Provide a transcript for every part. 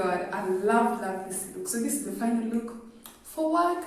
god, I love this look. So this is the final look for work.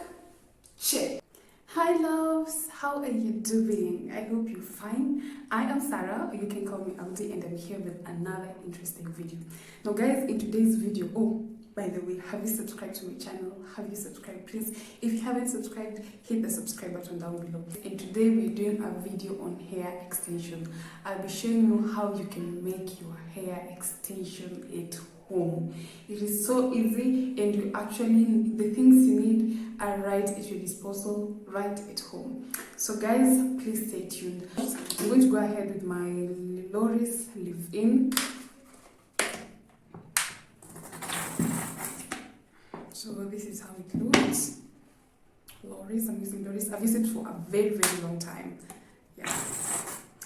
Check. Hi loves, how are you doing? I hope you're fine. I am Sarah, or you can call me Audi, and I'm here with another interesting video. Now guys, in today's video, oh, by the way, have you subscribed to my channel? Have you subscribed? Please, if you haven't subscribed, hit the subscribe button down below. And today we're doing a video on hair extension. I'll be showing you how you can make your hair extension at home. It is so easy, and you actually, the things you need are right at your disposal, right at home. So guys, please stay tuned. I'm going to go ahead with my Loris leave-in. So this is how it looks. Loris, I'm using Loris. I've used it for a very, very long time. Yeah.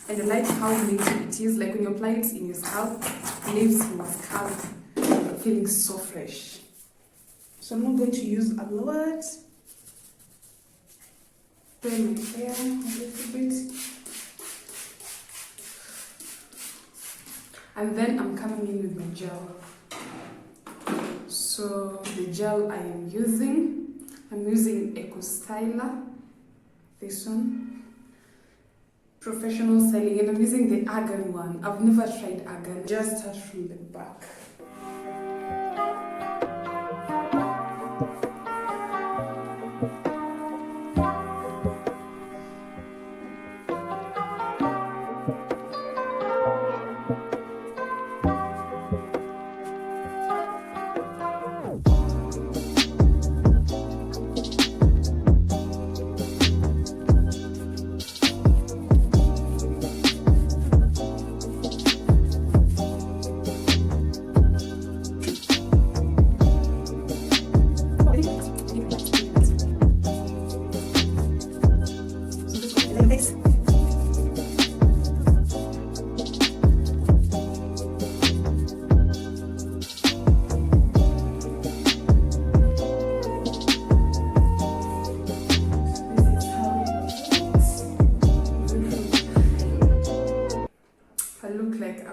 And I like how flaky it is. Like when you apply it in your scalp, it leaves your scalp feeling so fresh. So I'm not going to use a lot. Spray my hair a little bit. And then I'm coming in with my gel. So the gel I'm using Eco Styler, this one, professional styling, and I'm using the argan one. I've never tried argan. Just start from the back.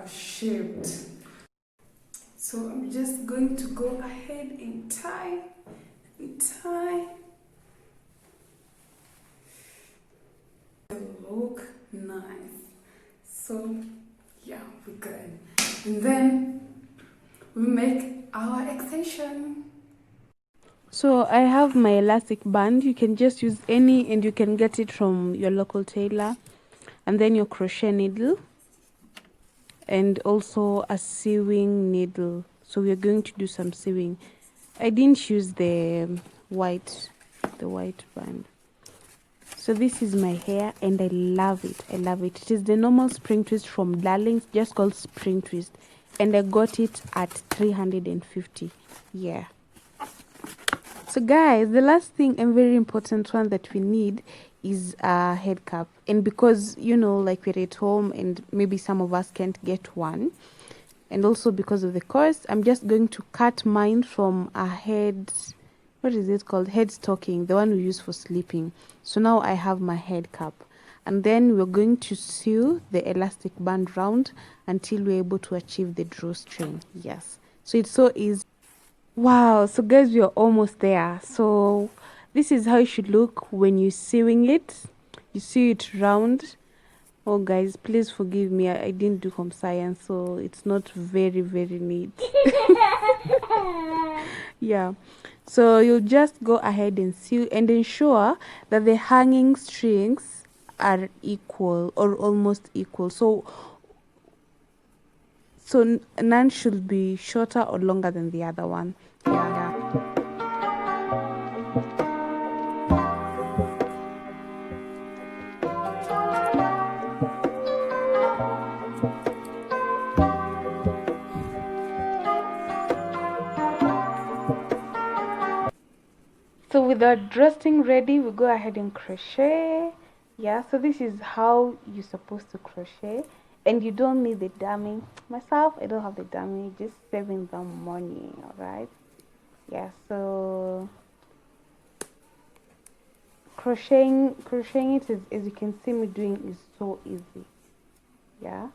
Shaved. So I'm just going to go ahead and tie. Look nice. So yeah, we're good. And then we make our extension. So I have my elastic band. You can just use any, and you can get it from your local tailor, and then your crochet needle, and also a sewing needle. So we're going to do some sewing. I didn't use the white band. So this is my hair, and I love it. It is the normal spring twist from Darling's, just called spring twist, and I got it at 350. Yeah. So guys, the last thing and very important one that we need is a head cap. And because, you know, like we're at home and maybe some of us can't get one, and also because of the cost, I'm just going to cut mine from a head, what is it called, head stocking, the one we use for sleeping. So now I have my head cap, and then we're going to sew the elastic band round until we're able to achieve the drawstring. Yes, so it's so easy. Wow, so guys, we are almost there. So this is how it should look when you're sewing it. You sew it round. Oh guys, please forgive me, I didn't do home science, so it's not very neat. Yeah, so you'll just go ahead and sew and ensure that the hanging strings are equal or almost equal. So none should be shorter or longer than the other one. Yeah. So with our drawstring ready, we go ahead and crochet. Yeah, so this is how you're supposed to crochet, and you don't need the dummy. Myself, I don't have the dummy, just saving the money. All right. Yeah, so crocheting it is, as you can see me doing, is so easy. Yeah,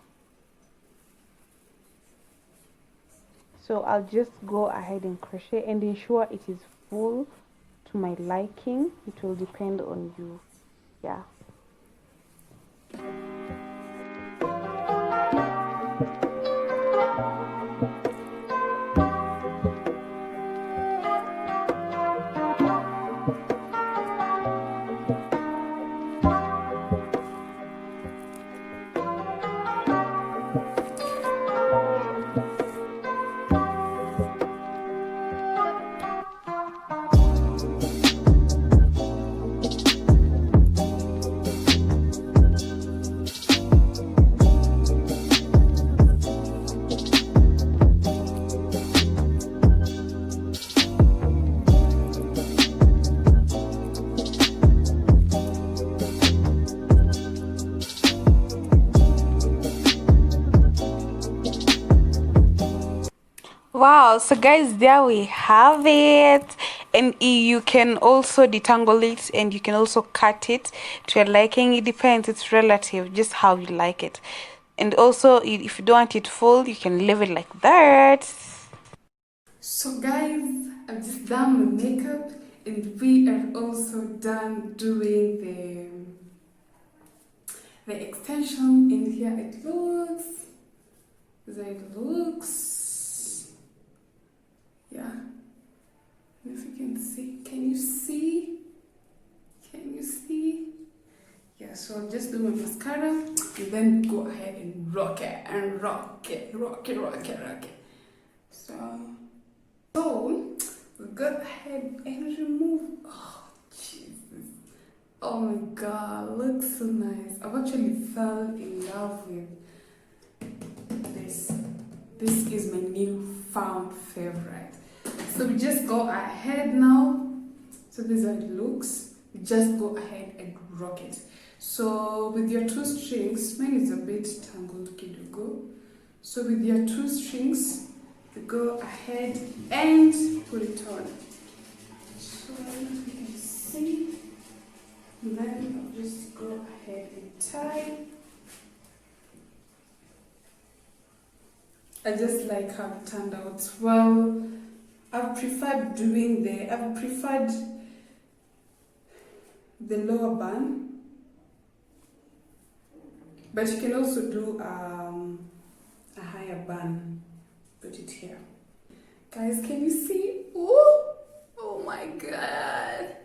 So I'll just go ahead and crochet and ensure it is full to my liking. It will depend on you. Yeah. Wow, so guys, there we have it. And you can also detangle it and you can also cut it to your liking. It depends, it's relative, just how you like it. And also, if you don't want it full, you can leave it like that. So guys, I've just done my makeup and we are also done doing the extension, and here it looks. There it looks. Yeah. If you can see, can you see? Can you see? Yeah, so I'll just do my mascara and then go ahead and rock it and rock it, rock it, rock it, rock it. So we'll go ahead and remove. Oh, Jesus. Oh my god, looks so nice. I've actually fell in love with this. This is my new found favorite. So we just go ahead now. So this is how it looks. Just go ahead and rock it. So with your 2 strings, mine is a bit tangled, kidogo. So with your 2 strings, you go ahead and put it on. So you can see. And then I'll just go ahead and tie. I just like how it turned out. Well, I've preferred the lower bun, but you can also do a higher bun. Put it here. Guys, can you see? Ooh! Oh my god!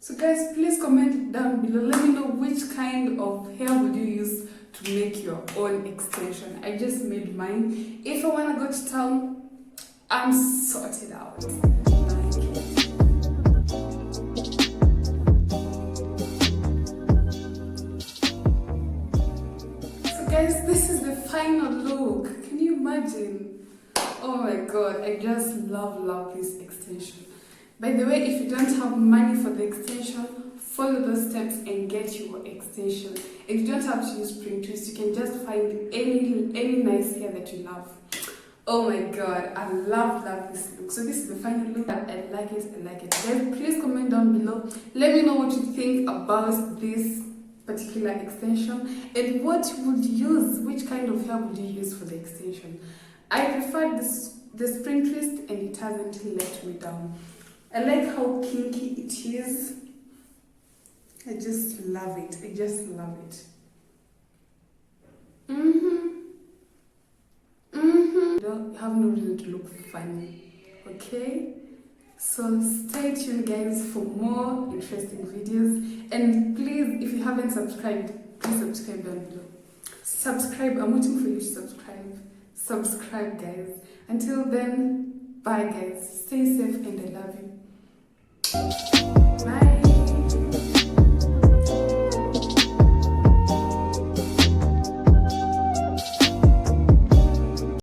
So guys, please comment down below. Let me know which kind of hair would you use to make your own extension. I just made mine. If I want to go to town, I'm sorted out. So guys, this is the final look. Can you imagine? Oh my god, I just love this extension. By the way, if you don't have money for the extension, follow those steps and get your extension. And you don't have to use spring twist, you can just find any nice hair that you love. Oh my god, I love this look. So this is the final look. I like it. Guys, please comment down below. Let me know what you think about this particular extension and what would you use, which kind of hair would you use for the extension. I prefer the spring twist and it hasn't let me down. I like how kinky it is. I just love it. I don't have no reason to look funny. Okay? So stay tuned guys for more interesting videos. And please, if you haven't subscribed, please subscribe down below. Subscribe. I'm waiting for you to subscribe. Subscribe guys. Until then, bye guys. Stay safe and I love you.